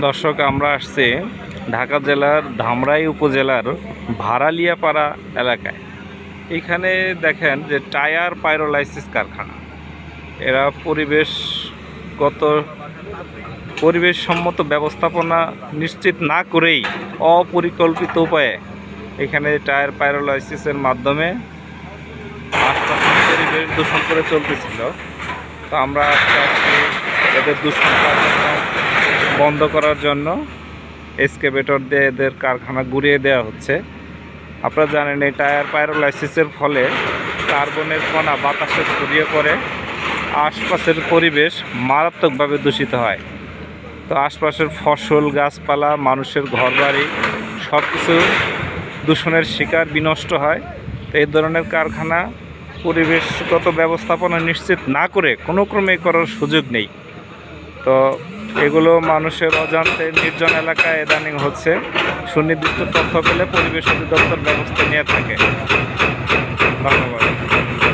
দর্শক, আমরা আসছি ঢাকা জেলার ধামরাই উপজেলার ভাড়ালিয়াপাড়া এলাকায়। এখানে দেখেন যে টায়ার পাইরোলাইসিস কারখানা। এরা পরিবেশসম্মত ব্যবস্থাপনা নিশ্চিত না করেই অপরিকল্পিত উপায়ে এখানে টায়ার পাইরোলাইসিসের মাধ্যমে আশপাশের পরিবেশ দূষণ করে চলতেছিল। তো আমরা আজকে আসছি এদের দূষণ কারখানা বন্ধ করার জন্য। এক্সকেভেটর দিয়ে এদের কারখানা ঘুরিয়ে দেওয়া হচ্ছে। আপনারা জানেন এই টায়ার পাইরোলাইসিসের ফলে কার্বনের কণা বাতাসে ছড়িয়ে পড়ে আশপাশের পরিবেশ মারাত্মকভাবে দূষিত হয়। তো আশপাশের ফসল, গাছপালা, মানুষের ঘরবাড়ি সব কিছু দূষণের শিকার, বিনষ্ট হয়। তো এই ধরনের কারখানা পরিবেশগত ব্যবস্থাপনা নিশ্চিত না করে কোনো ক্রমে করার সুযোগ নেই। তো এগুলো মানুষের অজান্তে নির্জন এলাকায় ইদানিং হচ্ছে। সুনির্দিষ্ট তথ্য পেলে পরিবেশ অধিদপ্তর ব্যবস্থা নিয়ে থাকে।